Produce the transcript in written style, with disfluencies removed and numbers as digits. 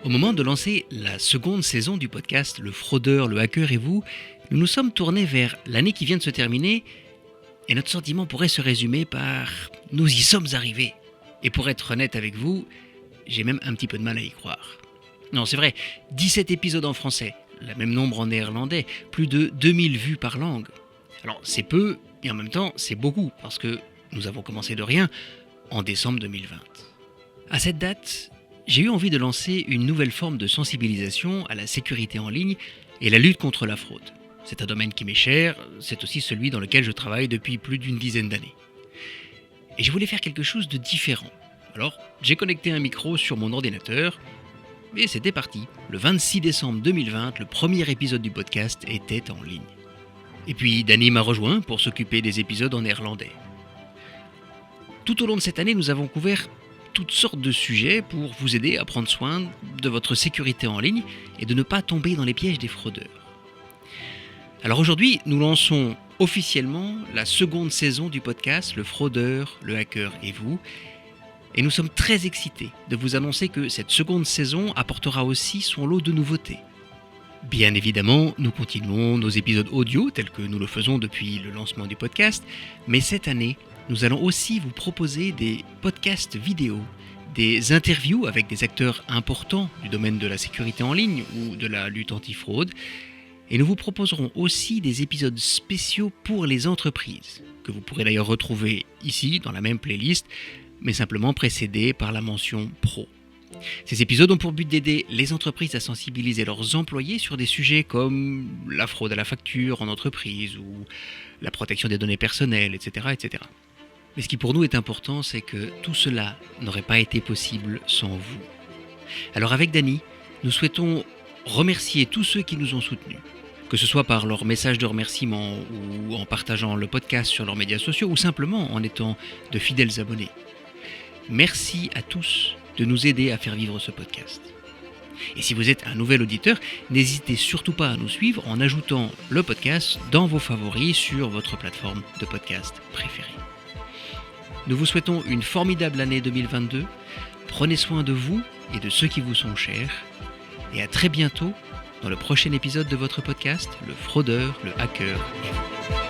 Au moment de lancer la seconde saison du podcast Le Fraudeur, le Hacker et vous, nous nous sommes tournés vers l'année qui vient de se terminer et notre sentiment pourrait se résumer par « nous y sommes arrivés ». Et pour être honnête avec vous, j'ai même un petit peu de mal à y croire. Non, c'est vrai, 17 épisodes en français, le même nombre en néerlandais, plus de 2000 vues par langue. Alors c'est peu et en même temps c'est beaucoup parce que nous avons commencé de rien en décembre 2020. À cette date, j'ai eu envie de lancer une nouvelle forme de sensibilisation à la sécurité en ligne et la lutte contre la fraude. C'est un domaine qui m'est cher, c'est aussi celui dans lequel je travaille depuis plus d'une dizaine d'années. Et je voulais faire quelque chose de différent. Alors, j'ai connecté un micro sur mon ordinateur et c'était parti. Le 26 décembre 2020, le premier épisode du podcast était en ligne. Et puis Dany m'a rejoint pour s'occuper des épisodes en néerlandais. Tout au long de cette année, nous avons couvert toutes sortes de sujets pour vous aider à prendre soin de votre sécurité en ligne et de ne pas tomber dans les pièges des fraudeurs. Alors aujourd'hui, nous lançons officiellement la seconde saison du podcast Le Fraudeur, le Hacker et vous. Et nous sommes très excités de vous annoncer que cette seconde saison apportera aussi son lot de nouveautés. Bien évidemment, nous continuons nos épisodes audio tels que nous le faisons depuis le lancement du podcast, mais cette année, nous allons aussi vous proposer des podcasts vidéo, des interviews avec des acteurs importants du domaine de la sécurité en ligne ou de la lutte antifraude, et nous vous proposerons aussi des épisodes spéciaux pour les entreprises, que vous pourrez d'ailleurs retrouver ici dans la même playlist, mais simplement précédés par la mention Pro. Ces épisodes ont pour but d'aider les entreprises à sensibiliser leurs employés sur des sujets comme la fraude à la facture en entreprise ou la protection des données personnelles, etc., etc. Mais ce qui pour nous est important, c'est que tout cela n'aurait pas été possible sans vous. Alors avec Dany, nous souhaitons remercier tous ceux qui nous ont soutenus, que ce soit par leur message de remerciement ou en partageant le podcast sur leurs médias sociaux ou simplement en étant de fidèles abonnés. Merci à tous de nous aider à faire vivre ce podcast. Et si vous êtes un nouvel auditeur, n'hésitez surtout pas à nous suivre en ajoutant le podcast dans vos favoris sur votre plateforme de podcast préférée. Nous vous souhaitons une formidable année 2022. Prenez soin de vous et de ceux qui vous sont chers. Et à très bientôt dans le prochain épisode de votre podcast, Le Fraudeur, le Hacker et vous.